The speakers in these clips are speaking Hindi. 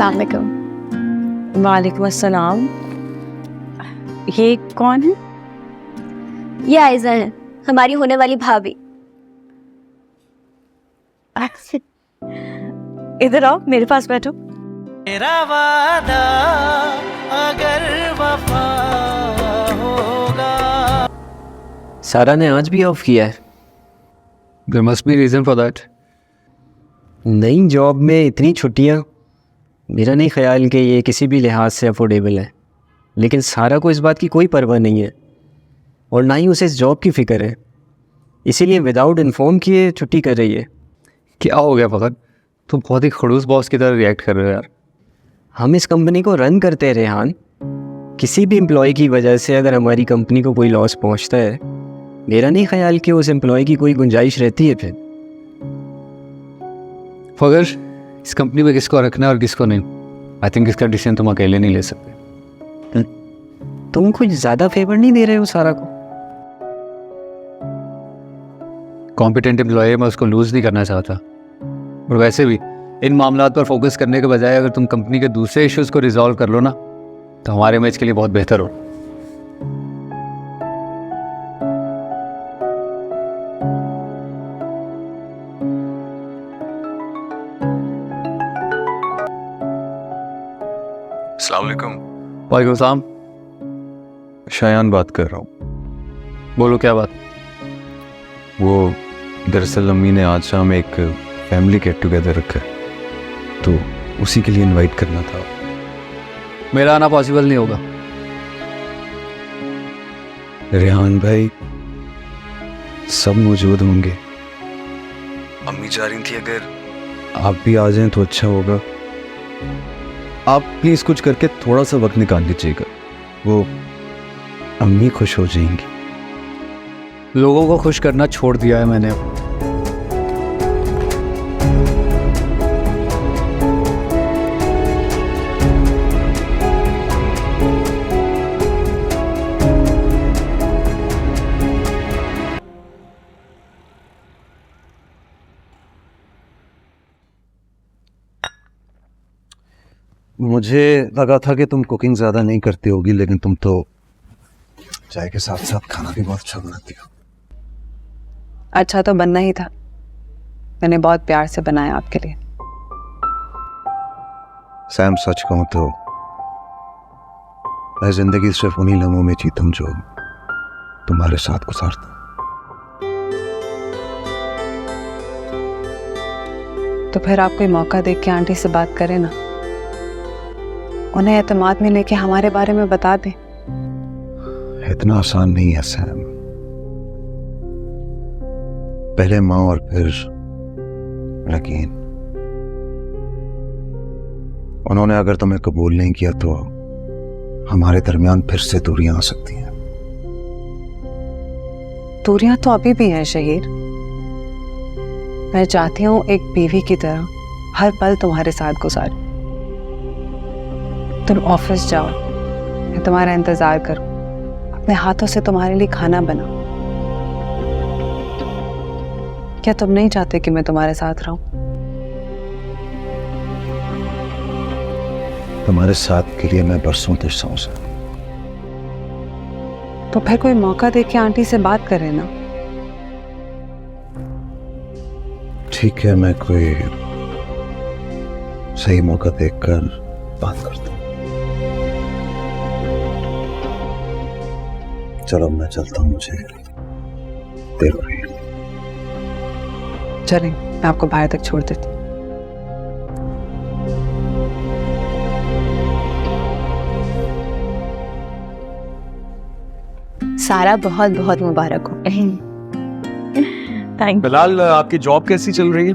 अस्सलाम वालेकुम। वालेकुम अस्सलाम। ये कौन है? ये आयजा है, हमारी होने वाली भाभी। इधर आओ, मेरे पास बैठो। मेरा वादा अगर वफा होगा। सारा ने आज भी ऑफ किया है। There must be reason for that. नई जॉब में इतनी छुट्टियां, मेरा नहीं ख्याल कि ये किसी भी लिहाज से अफोर्डेबल है। लेकिन सारा को इस बात की कोई परवाह नहीं है और ना ही उसे इस जॉब की फ़िक्र है, इसीलिए विदाउट इन्फॉर्म किए छुट्टी कर रही है। क्या हो गया फकत? तुम बहुत ही खड़ूस बॉस की तरह रिएक्ट कर रहे हो यार। हम इस कंपनी को रन करते हैं रेहान। किसी भी एम्प्लॉय की वजह से अगर हमारी कंपनी को कोई लॉस पहुंचता है, मेरा नहीं ख्याल कि उस एम्प्लॉय की कोई गुंजाइश रहती है। फिर फगर, इस कंपनी में किसको रखना है और किसको नहीं, आई थिंक इसका डिसीजन तुम अकेले नहीं ले सकते। तुम कुछ ज़्यादा फेवर नहीं दे रहे हो सारा को? कॉम्पिटेंट एम्प्लॉय है, मैं उसको लूज़ नहीं करना चाहता। और वैसे भी इन मामलात पर फोकस करने के बजाय अगर तुम कंपनी के दूसरे इश्यूज़ को रिजॉल्व कर लो ना, तो हमारे इमेज के लिए बहुत बेहतर हो। अस्सलाम वालेकुम। वालेकुम सलाम। शायान बात कर रहा हूँ। बोलो क्या बात? वो दरअसल अम्मी ने आज शाम एक फैमिली गेट टुगेदर रखा है, तो उसी के लिए इनवाइट करना था। मेरा आना पॉसिबल नहीं होगा। रेहान भाई सब मौजूद होंगे। अम्मी चाह रही थी अगर आप भी आ जाएं तो अच्छा होगा। आप प्लीज़ कुछ करके थोड़ा सा वक्त निकाल लीजिएगा, वो अम्मी खुश हो जाएंगी। लोगों को खुश करना छोड़ दिया है मैंने अब। मुझे लगा था कि तुम कुकिंग ज़्यादा नहीं करती होगी, लेकिन तुम तो चाय के साथ साथ खाना भी बहुत अच्छा बनाती हो। अच्छा तो बनना ही था, मैंने बहुत प्यार से बनाया आपके लिए। सैम सच कहूं तो मैं जिंदगी सिर्फ उन्हीं लम्हों में जीता हूं जो तुम्हारे साथ गुजारता हूं। तो फिर आप कोई मौका देख के आंटी से बात करें ना, उन्हें एतमाद में लेके हमारे बारे में बता दें। इतना आसान नहीं है सैम। पहले माँ और फिर यकीन। उन्होंने अगर तुम्हें कबूल नहीं किया तो हमारे दरमियान फिर से दूरियां आ सकती हैं। दूरियां तो अभी भी हैं शहीर। मैं चाहती हूँ एक बीवी की तरह हर पल तुम्हारे साथ गुजारूं। तुम ऑफिस जाओ, मैं तुम्हारा इंतजार करूं, अपने हाथों से तुम्हारे लिए खाना बनाऊं। क्या तुम नहीं चाहते कि मैं तुम्हारे साथ रहूं? तुम्हारे साथ के लिए मैं बरसों तरसा हूं सैम। तो फिर कोई मौका देख के आंटी से बात करें ना। ठीक है, मैं कोई सही मौका देखकर बात करता हूं। चलो मैं चलता हूँ, मुझे देर हो रही है। चलें, मैं आपको बाहर तक छोड़ देती हूँ। सारा बहुत बहुत मुबारक हो। थैंक बिलाल, आपकी जॉब कैसी चल रही है?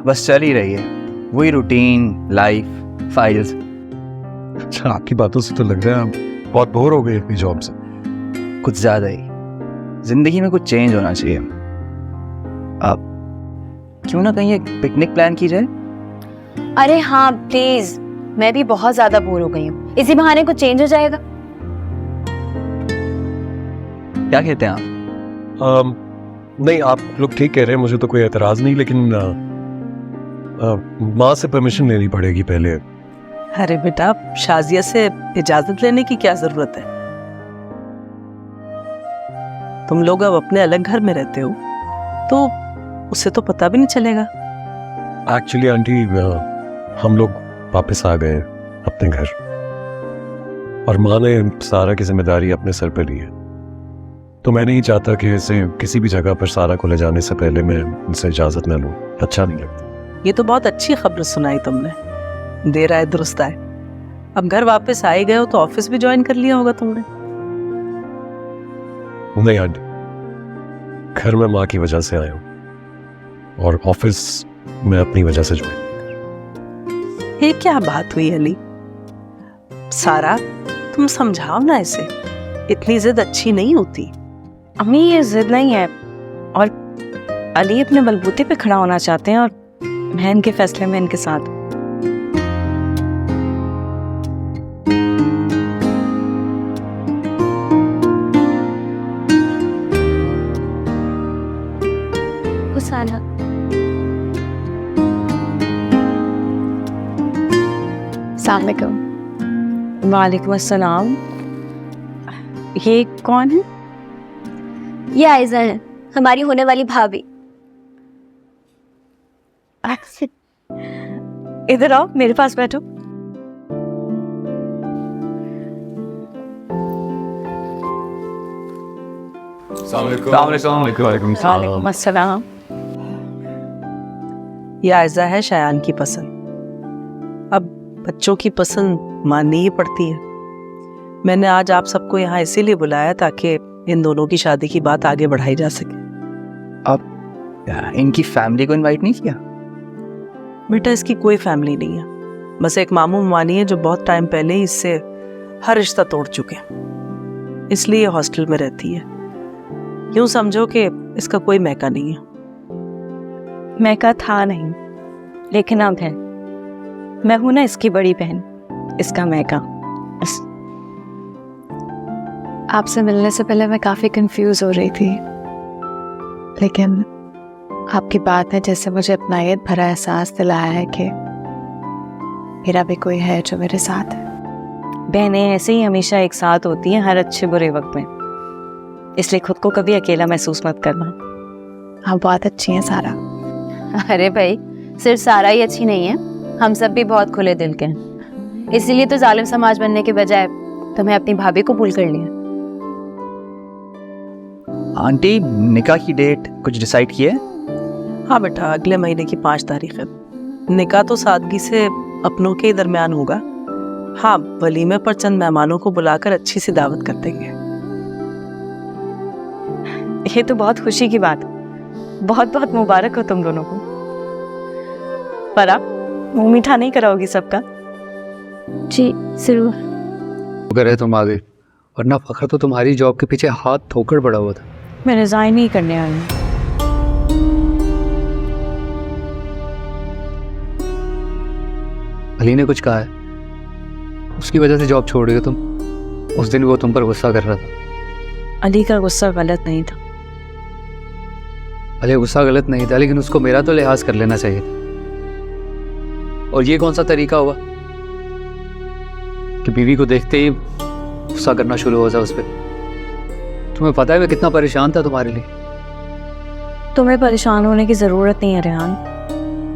बस चल ही रही है, वही रूटीन लाइफ फाइल्स। अच्छा, आपकी बातों से तो लग रहा है आप बहुत बोर हो गए अपनी जॉब से। कुछ ज्यादा ही। जिंदगी में कुछ चेंज होना चाहिए। अब क्यों ना कहीं एक पिकनिक प्लान की जाए? अरे हाँ प्लीज, मैं भी बहुत ज्यादा बोर हो गई हूँ, इसी बहाने कुछ चेंज हो जाएगा। क्या कहते हैं आप? नहीं, आप लोग ठीक कह रहे हैं, मुझे तो कोई एतराज नहीं, लेकिन माँ से परमिशन लेनी पड़ेगी पहले। अरे बेटा, शाजिया से इजाजत लेने की क्या जरूरत है? तुम लोग अब अपने अलग घर में रहते हो तो उसे तो पता भी नहीं चलेगा। एक्चुअली आंटी, हम लोग वापस आ गए अपने घर और माँ ने सारा की जिम्मेदारी अपने सर पर ली है, तो मैं नहीं चाहता कि इसे किसी भी जगह पर सारा को ले जाने से पहले मैं उनसे इजाजत न लूँ। अच्छा नहीं लगता। ये तो बहुत अच्छी खबर सुनाई तुमने। देर आए दुरुस्त आए। अब घर वापस आए गए हो तो ऑफिस भी ज्वाइन कर लिया होगा तुमने। नहीं आंटी, घर में माँ की वजह से आया हूँ और ऑफिस मैं अपनी वजह से ज्वाइन। ये क्या बात हुई अली? सारा, तुम समझाओ ना इसे, इतनी जिद अच्छी नहीं होती। अम्मी ये जिद नहीं है, और अली अपने बलबूते पे खड़ा होना चाहते हैं और मैं इनके फैसले में इनके साथ। हुसैना, अस्सलाम वालेकुम। वालेकुम अस्सलाम। ये कौन है? ये आयजा है, हमारी होने वाली भाभी। इधर आओ, मेरे पास बैठो। वालेकुम अस्सलाम। ये आयजा है शायान की पसंद। अब बच्चों की पसंद माननी ही पड़ती है। मैंने आज आप सबको यहाँ इसीलिए बुलाया ताकि इन दोनों की शादी की बात आगे बढ़ाई जा सके। अब इनकी फैमिली को इनवाइट नहीं किया? बेटा, इसकी कोई फैमिली नहीं है, बस एक मामू मानी है जो बहुत टाइम पहले ही इससे हर रिश्ता तोड़ चुके हैं, इसलिए हॉस्टल में रहती है। यूं समझो कि इसका कोई मैका नहीं है। मैका था नहीं, लेकिन अब है। मैं हूं ना इसकी बड़ी बहन, इसका मैका। आपसे मिलने से पहले मैं काफ़ी कंफ्यूज हो रही थी, लेकिन आपकी बात ने जैसे मुझे अपनायत भरा एहसास दिलाया है कि मेरा भी कोई है जो मेरे साथ है। बहनें ऐसे ही हमेशा एक साथ होती हैं हर अच्छे बुरे वक्त में, इसलिए खुद को कभी अकेला महसूस मत करना। आप बहुत अच्छी हैं सारा। अरे भाई, सिर्फ सारा ही अच्छी नहीं है, हम सब भी बहुत खुले दिल के हैं। इसीलिए तो जालिम समाज बनने के बजाय तुम्हें अपनी भाभी को भूल कर लिया। आंटी, निकाह की डेट कुछ डिसाइड किए? हाँ बेटा, अगले महीने की 5 तारीख है। निकाह तो सादगी से अपनों के ही दरमियान होगा। हाँ, वलीमे पर चंद मेहमानों को बुलाकर अच्छी सी दावत कर देंगे। ये तो बहुत खुशी की बात। बहुत बहुत मुबारक हो तुम दोनों को। पर आप मुंह मीठा नहीं कराओगी सबका? जी जरूर। अगर है तुम आ गए, वरना फखर तो तुम्हारी जॉब के पीछे हाथ ठोकर पड़ा हुआ था। मैं रिजाइन नहीं करने आई हूँ। अली ने कुछ कहा है? उसकी वजह से जॉब छोड़ रही हो तुम? उस दिन वो तुम पर गुस्सा कर रहा था। अली का गुस्सा गलत नहीं था। अरे गुस्सा गलत नहीं था, लेकिन उसको मेरा तो लिहाज कर लेना चाहिए था। और ये कौन सा तरीका हुआ कि बीवी को देखते ही गुस्सा करना शुरू हो जाए उस पर? तुम्हें पता है मैं कितना परेशान था तुम्हारे लिए। तुम्हें परेशान होने की जरूरत नहीं है रेहान,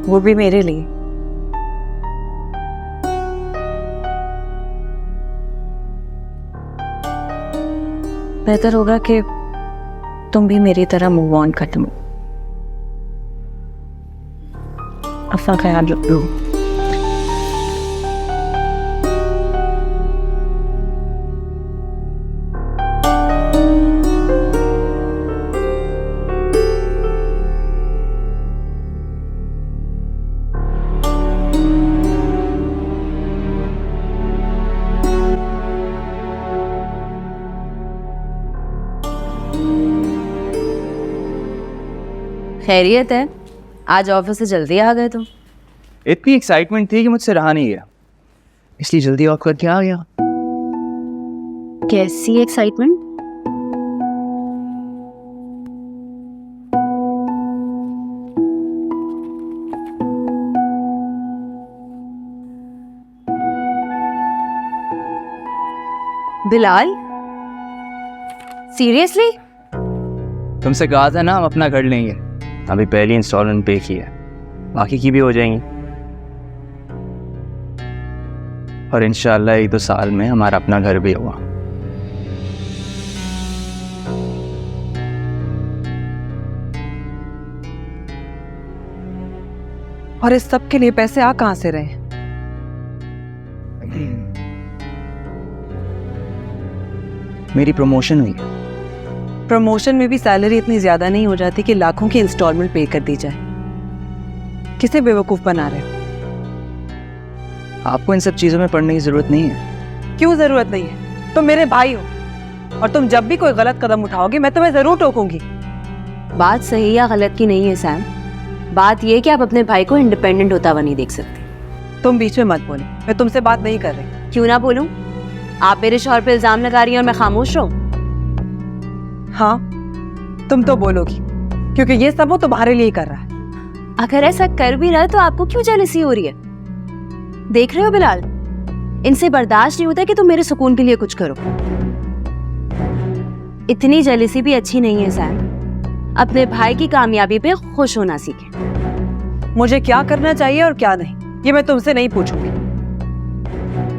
वो भी मेरे लिए। बेहतर होगा कि तुम भी मेरी तरह मूव ऑन कर लो। अपना ख्याल रखो। खैरियत है? आज ऑफिस से जल्दी आ गए तो? इतनी एक्साइटमेंट थी कि मुझसे रहा नहीं गया, इसलिए जल्दी ऑफ करके आ गया। कैसी एक्साइटमेंट? बिलाल, सीरियसली? तुमसे कहा था ना हम अपना घर लेंगे। अभी पहली इंस्टॉलमेंट पे की है, बाकी की भी हो जाएंगी। और इंशाल्लाह 1-2 साल में हमारा अपना घर भी होगा। और इस सब के लिए पैसे आ कहां से रहे? मेरी प्रमोशन हुई। प्रमोशन में भी सैलरी इतनी ज्यादा नहीं हो जाती कि लाखों की इंस्टॉलमेंट पे कर दी जाए। किसे बेवकूफ बना रहे हो? आपको इन सब चीज़ों में पढ़ने की ज़रूरत नहीं है। क्यों जरूरत नहीं है? तुम मेरे भाई हो और तुम जब भी कोई गलत कदम उठाओगे मैं तुम्हें जरूर टोकूंगी। बात सही या गलत की नहीं है सैम, बात ये कि आप अपने भाई को इंडिपेंडेंट होता हुआ नहीं देख सकते। तुम बीच में मत बोलो, मैं तुमसे बात नहीं कर रही। क्यों ना बोलूं? आप मेरे शौहर पे इल्जाम लगा रही हैं और मैं खामोश रहूं? हाँ, तुम तो बोलोगी क्योंकि ये सब वो तुम्हारे लिए ही कर रहा है। अगर ऐसा कर भी रहा है तो आपको क्यों जेलसी हो रही है? देख रहे हो बिलाल, इनसे बर्दाश्त नहीं होता कि तुम मेरे सुकून के लिए कुछ करो। इतनी जेलसी भी अच्छी नहीं है सैम। अपने भाई की कामयाबी पे खुश होना सीखें। मुझे क्या करना चाहिए और क्या नहीं ये मैं तुमसे नहीं पूछूंगी।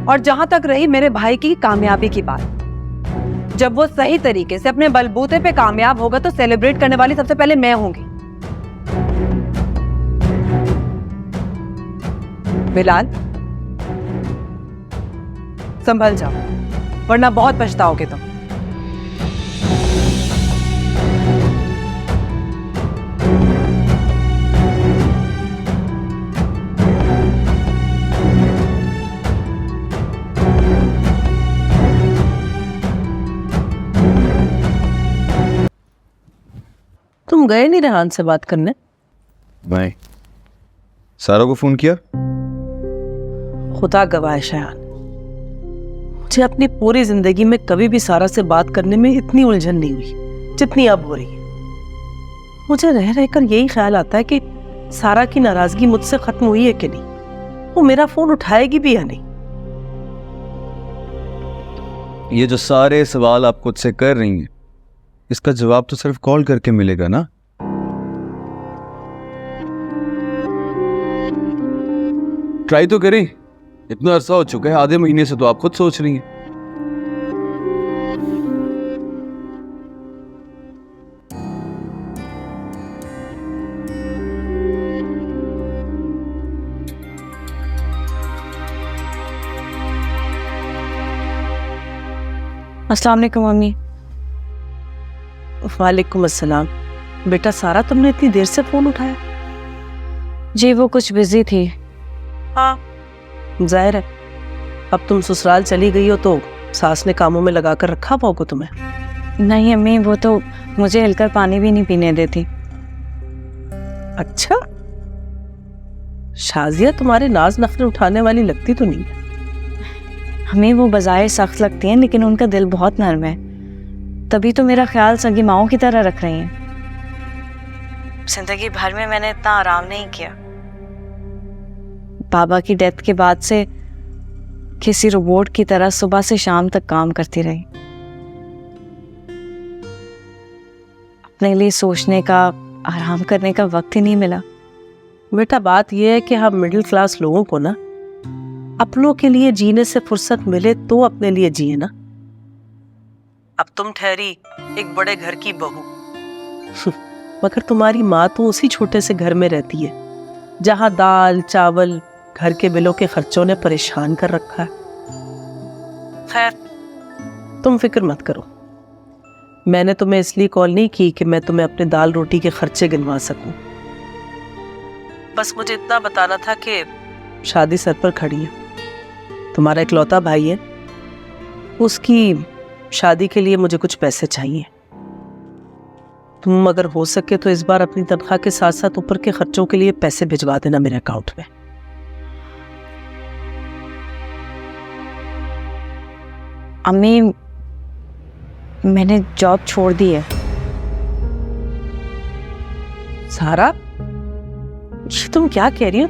और जहां तक रही मेरे भाई की कामयाबी की बात, जब वो सही तरीके से अपने बलबूते पे कामयाब होगा तो सेलिब्रेट करने वाली सबसे पहले मैं होंगी। बिलाल, संभल जाओ वरना बहुत पछताओगे तुम। तुम गए नहीं रेहान से बात करने? भाई सारा को फोन किया? खुदा गवाह है शायान, मुझे अपनी पूरी जिंदगी में कभी भी सारा से बात करने में इतनी उलझन नहीं हुई जितनी अब हो रही है। मुझे रह रहकर यही ख्याल आता है कि सारा की नाराजगी मुझसे खत्म हुई है कि नहीं, वो मेरा फोन उठाएगी भी या नहीं। ये जो सारे सवाल आप खुद से कर रही हैं, इसका जवाब तो सिर्फ कॉल करके मिलेगा ना। ट्राई तो करें, इतना अरसा हो चुका है, आधे महीने से तो आप खुद सोच रही हैं। अस्सलाम वालेकुम मम्मी। वालेकुम अस्सलाम। बेटा सारा, तुमने इतनी देर से फोन उठाया? जी वो कुछ बिजी थी। हाँ जाहिर है, अब तुम ससुराल चली गई हो तो सास ने कामों में लगा कर रखा होगा तुम्हें। नहीं अम्मी, वो तो मुझे हिलकर पानी भी नहीं पीने देती। अच्छा, शाजिया तुम्हारे नाज नखरे उठाने वाली लगती तो नहीं है। हमें वो बजाय सख्त लगती हैं लेकिन उनका दिल बहुत नरम है, तभी तो मेरा ख्याल सगी माओं की तरह रख रही हैं। जिंदगी भर में मैंने इतना आराम नहीं किया। बाबा की डेथ के बाद से किसी रोबोट की तरह सुबह से शाम तक काम करती रही। अपने लिए सोचने का, आराम करने का वक्त ही नहीं मिला। बेटा बात यह है कि हम मिडिल क्लास लोगों को ना अपनों के लिए जीने से फुर्सत मिले तो अपने लिए जिए ना। अब तुम ठहरी एक बड़े घर की बहू मगर तुम्हारी माँ तो उसी छोटे से घर में रहती है जहां दाल चावल घर के बिलों के खर्चों ने परेशान कर रखा है। खैर तुम फिक्र मत करो, मैंने तुम्हें इसलिए कॉल नहीं की कि मैं तुम्हें अपने दाल रोटी के खर्चे गिनवा सकूं। बस मुझे इतना बताना था कि शादी सर पर खड़ी है, तुम्हारा इकलौता भाई है, उसकी शादी के लिए मुझे कुछ पैसे चाहिए। तुम अगर हो सके तो इस बार अपनी तनख्वाह के साथ साथ ऊपर के खर्चों के लिए पैसे भिजवा देना मेरे अकाउंट में। अम्मी मैंने जॉब छोड़ दी है। सारा, ये तुम क्या कह रही हो?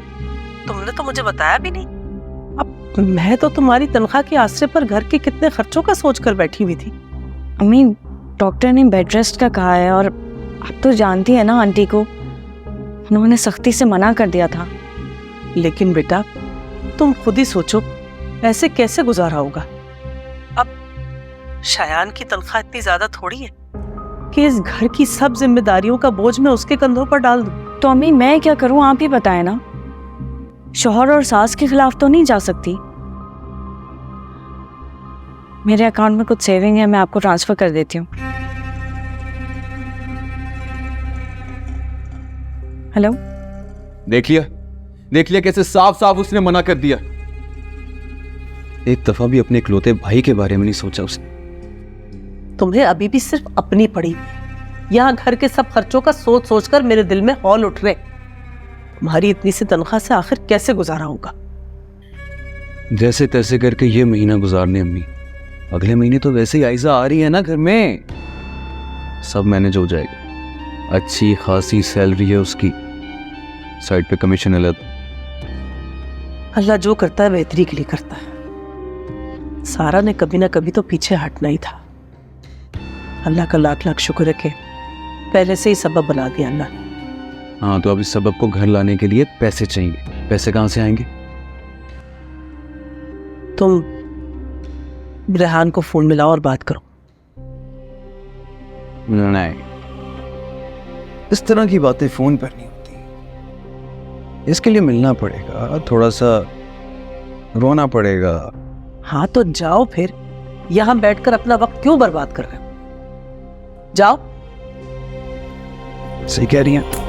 तुमने तो मुझे बताया भी नहीं। अब मैं तो तुम्हारी तनख्वाह के आसरे पर घर के कितने खर्चों का सोच कर बैठी हुई थी। अम्मी, डॉक्टर ने बेड रेस्ट का कहा है और आप तो जानती है ना आंटी को, उन्होंने सख्ती से मना कर दिया था। लेकिन बेटा तुम खुद ही सोचो, ऐसे कैसे गुजारा होगा। अब शायान की तनख्वाह इतनी ज्यादा थोड़ी है कि इस घर की सब जिम्मेदारियों का बोझ मैं उसके कंधों पर डाल दूं। तो अम्मी मैं क्या करूं, आप ही बताएं ना। शौहर और सास के खिलाफ तो नहीं जा सकती। मेरे अकाउंट में कुछ सेविंग है, मैं आपको ट्रांसफर कर देती हूँ। हेलो, देख लिया कैसे साफ साफ उसने मना कर दिया। एक दफा भी अपने इकलौते भाई के बारे में नहीं सोचा उसने। तुम्हें अभी भी सिर्फ अपनी पड़ी हुई। यहाँ घर के सब खर्चों का सोच सोच कर मेरे दिल में हौल उठ रहे। तुम्हारी इतनी सी तनख्वाह से आखिर कैसे गुजारा होगा। जैसे तैसे करके ये महीना गुजारने अम्मी, अगले महीने तो वैसे ही आयजा आ रही है ना घर में, सब मैनेज हो जाएगा। अच्छी खासी सैलरी है उसकी, साइड पे कमीशन अलग। अल्लाह जो करता है बेहतरी के लिए करता है। सारा ने कभी ना कभी तो पीछे हटना ही था। अल्लाह का लाख लाख शुक्र है कि पहले से ही सबब बना दिया अल्लाह ने। हाँ, तो अब इस सबब को घर लाने के लिए पैसे चाहिए। पैसे कहाँ से आएंगे? तुम रेहान को फोन मिलाओ और बात करो। नहीं, इस तरह की बातें फोन पर नहीं होती। इसके लिए मिलना पड़ेगा, थोड़ा सा रोना पड़ेगा। हाँ तो जाओ फिर, यहां बैठकर अपना वक्त क्यों बर्बाद कर रहे हो। जाओ। सही कह रही हैं।